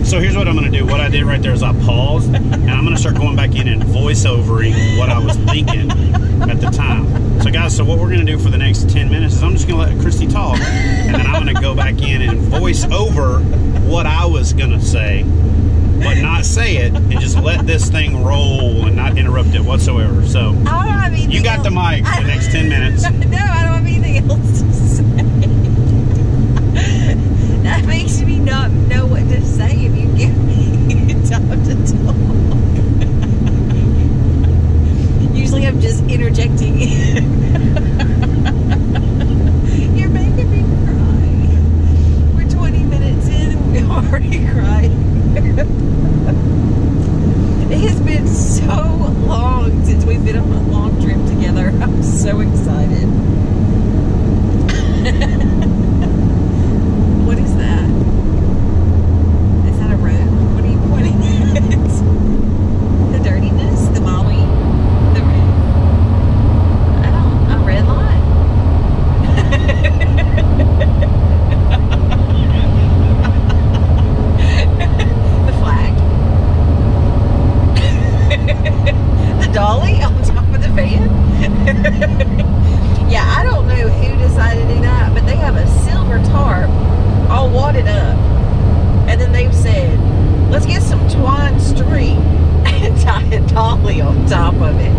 So here's what I'm going to do. What I did right there is I paused, and I'm going to start going back in and voice-overing what I was thinking at the time. So guys, so what we're going to do for the next 10 minutes is I'm just going to let Kristie talk, and then I'm going to go back in and voice over what I was going to say, but not say it, and just let this thing roll and not interrupt it whatsoever. So I don't have anything you got else. the mic for the next 10 minutes. No, I don't have anything else to say. That makes me not know what to say if you give me time to talk. Usually I'm just interjecting. You're making me cry. We're 20 minutes in and we're already crying. It has been so long since we've been on a long trip together. I'm so excited. What is that? Is that a road? What are you pointing at? The dirtiness? The Molly? The red? I don't... A red line? The flag? The dolly on top of the van? Yeah, I don't know who decided to do that, but they have a silver tarp all wadded up, and then they've said, let's get some twine string and tie a dolly on top of it.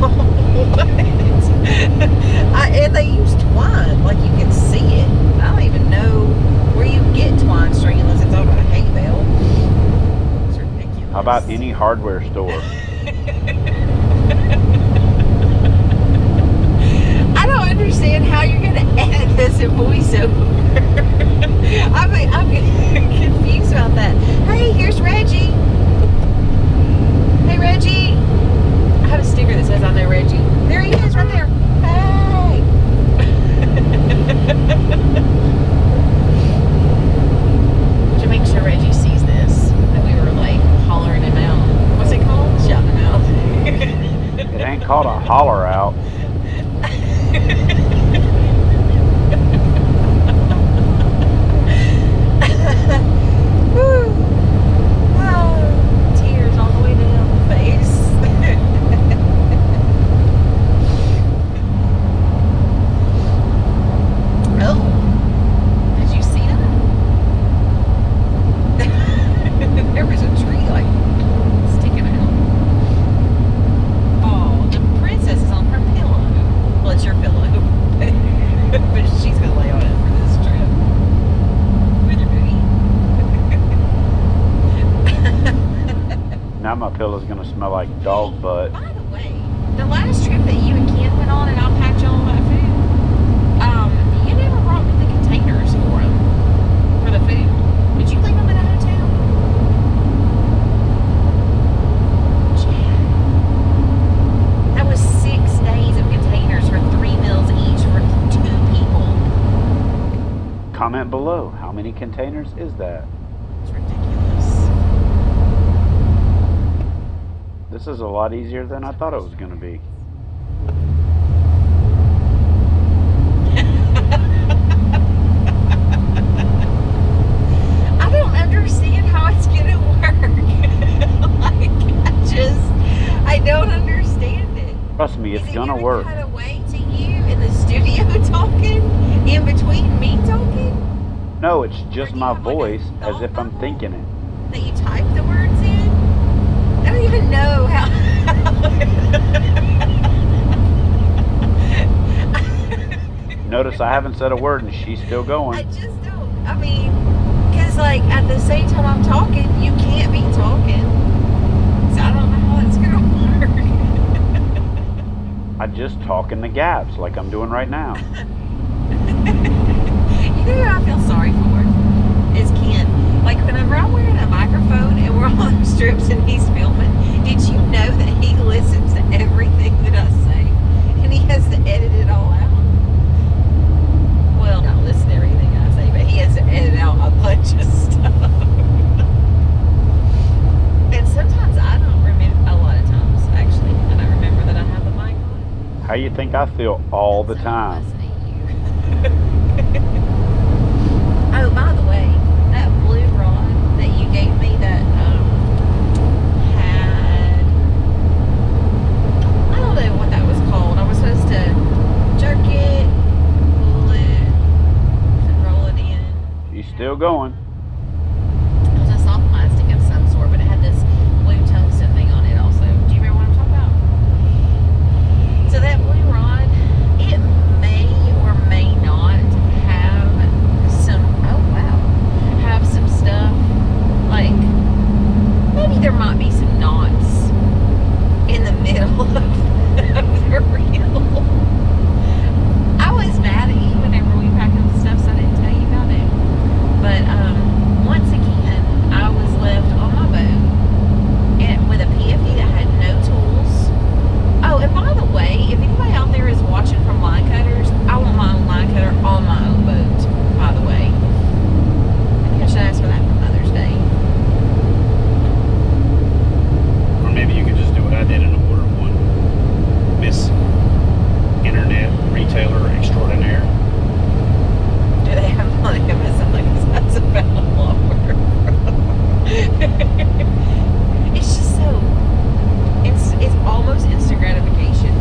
What? And they use twine, like you can see it. I don't even know where you get twine string unless it's on a hay bale. It's ridiculous. How about any hardware store? I don't understand how you're going to edit this in voiceover. I'm confused about that. Hey, here's Reggie. Hey, Reggie. I have a sticker that says I know Reggie. There he is, right there. Hey. To make sure Reggie sees this, that we were like hollering him out. What's it called? Shouting him out. It ain't called a holler out. Tears all the way down the face. Oh, did you see that? There was a tree like sticking out. Oh, the princess is on her pillow. Well, it's your pillow, but she's gonna lay on it for this trip. With your booty. Now my pillow's gonna smell like dog butt. By the way, the last trip that you and Ken went on, and I'll pack y'all my food. You never brought me the containers for them, for the food. Did you leave them in a hotel? That was 6 days of containers for 3 meals each for 2 people. Comment below, how many containers is that? It's ridiculous. This is a lot easier than I thought it was going to be. I don't understand how it's going to work. I don't understand it. Trust me, it's going to work. Cut away to you in the studio talking, in between me talking? No, it's just my voice as if I'm thinking it. That you type the words in? I don't even know how. Notice I haven't said a word and she's still I going. just don't. I mean, because like at the same time I'm talking, you can't be talking. So I don't know how it's going to work. I just talk in the gaps like I'm doing right now. You know who I feel sorry for? Is Ken. Like whenever I'm wearing a microphone and we're on strips and he's filming, did you know that he listens to everything that I say? And he has to edit it all out? Well, not listen to everything I say, but he has to edit out a bunch of stuff. And sometimes I don't remember, a lot of times actually, I don't remember that I have the mic on. How you think I feel all the time? Oh, by the way, that blue rod that you gave me Still going. It was a soft plastic of some sort, but it had this blue tungsten thing on it also. Do you remember what I'm talking about? So that blue rod, it may or may not have some, oh wow, have some stuff, like, maybe there might be some knots in the middle of the reel. I was mad at you whenever we packed up the stuff, so I didn't tell you about it. But once again, I was left on my boat and with a PFD that had no tools. Oh, and by the way, if anybody out there is watching from line cutters, I want my own line cutter on my own boat, by the way. Maybe I should ask for that for Mother's Day. Or maybe you could just do what I did and order one. Miss Internet Retailer Extraordinaire. Do they have one on Amazon? Because that's available. It's just so, it's almost instant gratification.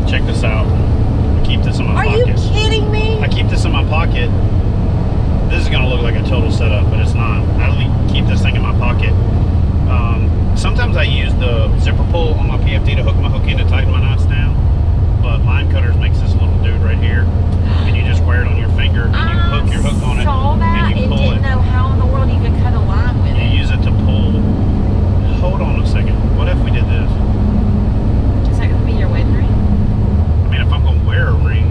Check this out. I keep this in my Are pocket. you kidding me? I keep this in my pocket. This is gonna look like a total setup, but it's not. I keep this thing in my pocket. Sometimes I use the zipper pull on my PFD to hook my hook in to tighten my knots down. But line cutters makes this little dude right here, and you just wear it on your finger, and you hook your hook on it, saw that and you pull didn't it. know how in the world you could cut a line with You it. use it to pull. Hold on a second. What if we did this? Is that gonna be your wedding ring? I mean, if I'm gonna wear a ring,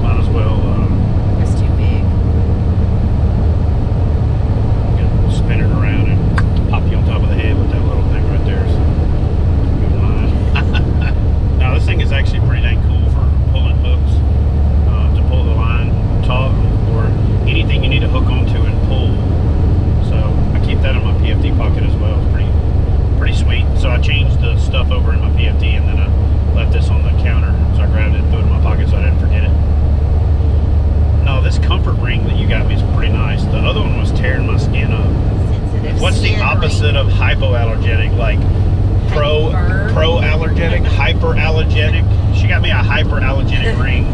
might as well It's too big. spin it around and pop you on top of the head with that little thing right there. So, good line. Now this thing is actually pretty dang cool for pulling hooks, to pull the line taut or anything you need to hook onto and pull. So I keep that in my PFD pocket as well. It's pretty sweet. So I changed the stuff over in my PFD and then I left this on the counter. So I grabbed it and threw it in my pocket so I didn't forget it. No, this comfort ring that you got me is pretty nice. The other one was tearing my skin up. Sensitive What's the skin opposite ring. of hypoallergenic? Like pro-allergenic, hyperallergenic? She got me a hyperallergenic ring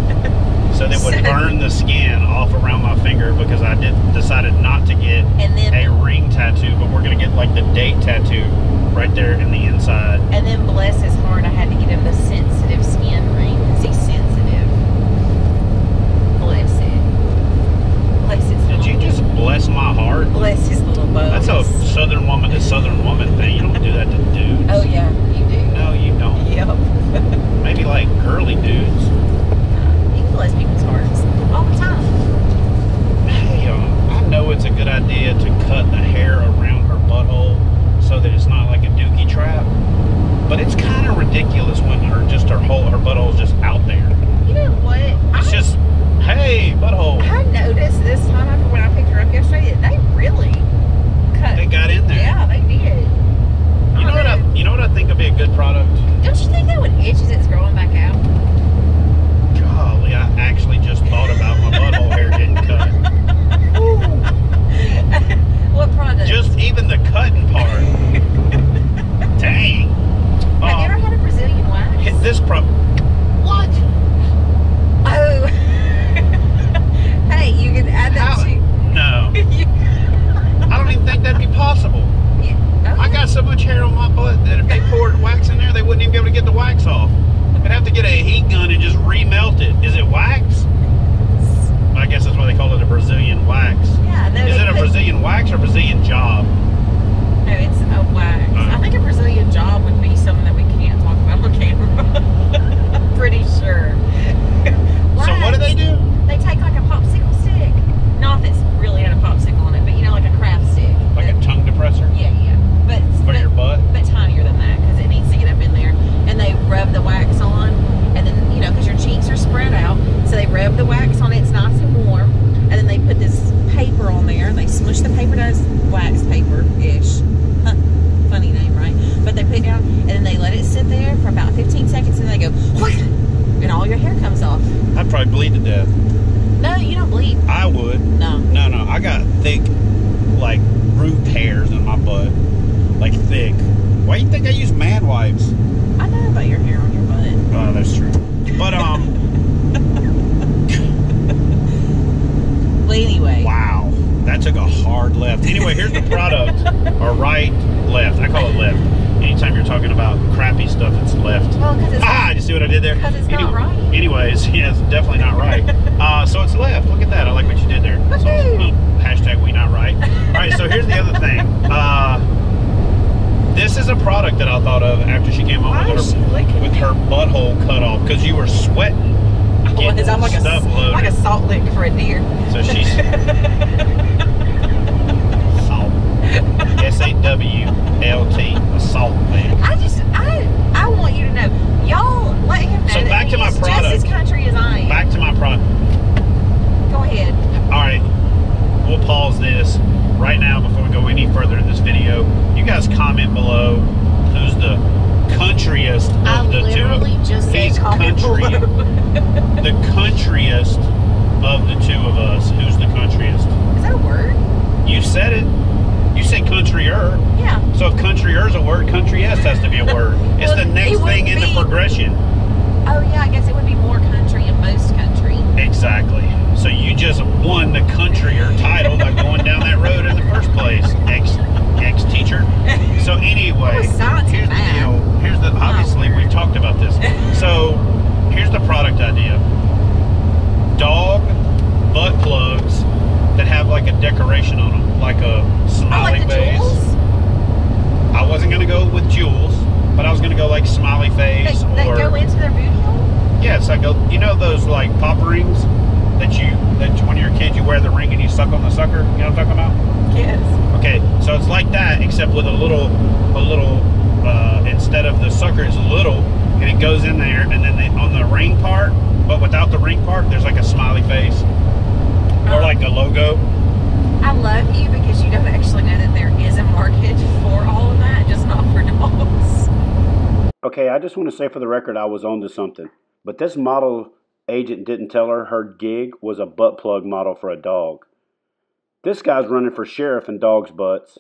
so that would burn the skin off around my finger because I decided not to get And then a ring tattoo, but we're gonna get like the date tattoo right there in the inside. And then bless his heart, I had to get him the sensitive skin ring because he's sensitive. Bless it. Bless his Did you little, just bless my heart? bless his little bones. That's a southern woman to southern woman thing. You don't do that to dudes. Oh yeah, you do. No, you don't. Yep. Maybe like girly dudes. You can bless people's hearts all the time. Hey, I know it's a good idea to cut the hair around her butthole so that it's not like a dookie trap, but it's kind of ridiculous when her butthole's just out there. You know what? It's just, hey, butthole. I noticed this time after when I picked her up yesterday that they really cut. They got in there. Yeah, they did. You know what I think would be a good product? Don't you think that would itch as it's growing back out? Golly, I actually just thought about my butthole hair getting cut. What product? Just even the cutting part. Dang. Have you ever had a Brazilian wax? Hit this What? Oh. Hey, you can add that to. No. I don't even think that'd be possible. Yeah. Oh, I got so much hair on my butt that if they poured wax in there, they wouldn't even be able to get the wax off. They'd have to get a heat gun and just remelt it. Is it wax? I guess that's why they call it a Brazilian wax. Yeah. No, Is it a Brazilian wax or Brazilian job? No, it's a wax. I think a Brazilian job would be something that we can't talk about on camera. I'm pretty sure. So what do they do? They take like a popsicle stick. Not that's really had a popsicle on it, but you know, like a craft stick. Like a tongue depressor? Yeah. But your butt? But tinier than that because it needs to get up in there. And they rub the wax on, and then, you know, because your cheeks are spread out, so they rub the wax on it. It's nice and warm, and then they put this paper on there, and they smush the paper down. It's wax paper-ish. Funny name, right? But they put it down, and then they let it sit there for about 15 seconds, and they go, whoosh, and all your hair comes off. I'd probably bleed to death. No, you don't bleed. I would. No. No. I got thick, like, root hairs in my butt. Like, thick. Why do you think I use man wipes? I know about your hair on your butt. Oh, that's true. But, But anyway. Wow. That took a hard left. Anyway, here's the product. Or right, left. I call it left. Anytime you're talking about crappy stuff, it's left. Well, because it's you see what I did there? Because it's not right. Anyways, yeah, it's definitely not right. So it's left. Look at that. I like what you did there. So, hashtag we not right. All right, so here's the other thing. This is a product that I thought of after she came home with her butthole cut off because you were sweating. I'm like a salt lick for a deer. So she's salt. S-A-W-L-T. A salt lick. I want you to know. Y'all let him know. So that back to my product. Just as country as I am. Back to my product. Go ahead. All right. We'll pause this right now before we go any further in this video. You guys comment below who's the countryest of the two. He's country. The countryest of the two of us. Who's the countryest? Is that a word? You said it. You said countryer. Yeah. So if countryer is a word, countryest has to be a word. It's the next thing in the progression. Oh yeah, I guess it would be more country in most country. Exactly. So you just won the countryer title by going down that road in the first place, ex-teacher. So anyway, here's the deal. Here's the, obviously we've talked about this. So here's the product idea. Dog butt plugs that have like a decoration on them, like a smiley face. Jewels? I wasn't gonna go with jewels, but I was gonna go like smiley face that or go into their booty hole? Yeah, it's like you know those like pop rings that when you're a kid you wear the ring and you suck on the sucker. You know what I'm talking about? Yes. Okay, so it's like that except with a little instead of the sucker it's little and it goes in there and then on the ring part, but without the ring part, there's like a smiley face or like a logo. I love you because you don't actually know that there is a market for all of that, just not for dogs. Okay, I just want to say for the record I was on to something. But this model agent didn't tell her gig was a butt plug model for a dog. This guy's running for sheriff in dogs' butts.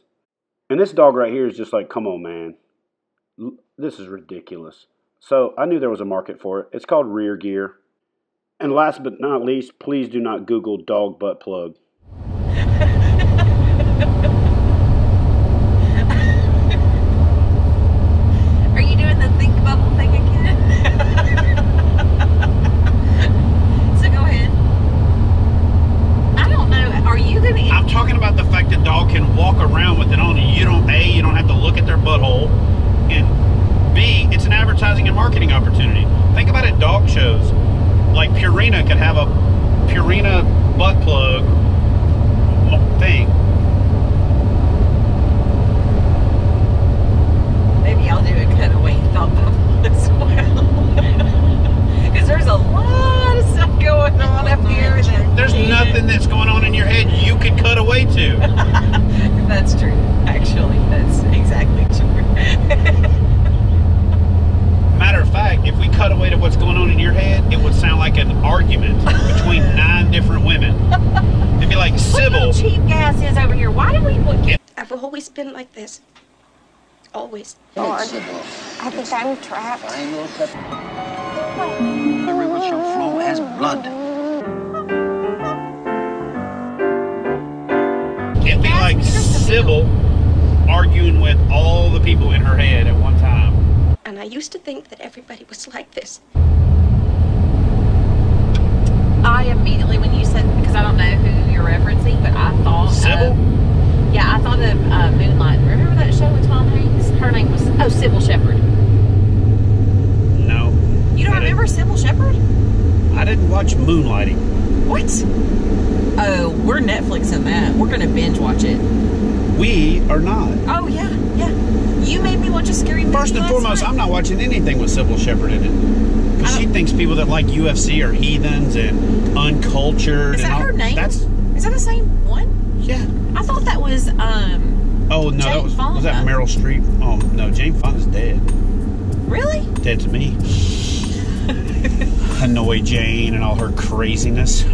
And this dog right here is just like, come on, man. This is ridiculous. So I knew there was a market for it. It's called Rear Gear. And last but not least, please do not Google dog butt plug. Are you doing the think bubble thing again? So go ahead. I don't know. Are you gonna? I'm talking about the fact that dog can walk around with it on. You don't have to look at their butthole, and B, it's an advertising and marketing opportunity. Think about it. Dog shows like Purina could have a Purina butt plug thing. Maybe I'll do a cutaway thought bubble as well. Because there's a lot of stuff going on up here. There's nothing that's going on in your head you could cut away to. That's true. Actually, that's exactly true. Matter of fact, if we cut away to what's going on in your head, it would sound like an argument between 9 different women. It'd be like Sybil. Look how cheap gas is over here. Why do we look? I've always been like this. Always. Lord, I think I'm trapped. The river shall flow as blood. It'd be like Sybil arguing with all the people in her head at one time. And I used to think that everybody was like this. I immediately, when you said, because I don't know who you're referencing, but I thought Sybil? Yeah, I thought of Moonlight. Remember that show with Tom Hanks? Her name was, Sybil Shepherd. No. You don't remember Sybil Shepherd? I didn't watch Moonlighting. What? Oh, we're Netflixing that. We're going to binge watch it. We are not. Oh, yeah, yeah. You made me watch a scary movie First and foremost, night. I'm not watching anything with Sybil Shepherd in it. Because she thinks people that like UFC are heathens and uncultured. Is that her name? Is that the same one? Yeah. I thought that was, oh, no, Jane was Fonda. that Meryl Streep? Oh, no, Jane Fonda's dead. Really? Dead to me. Hanoi Jane and all her craziness.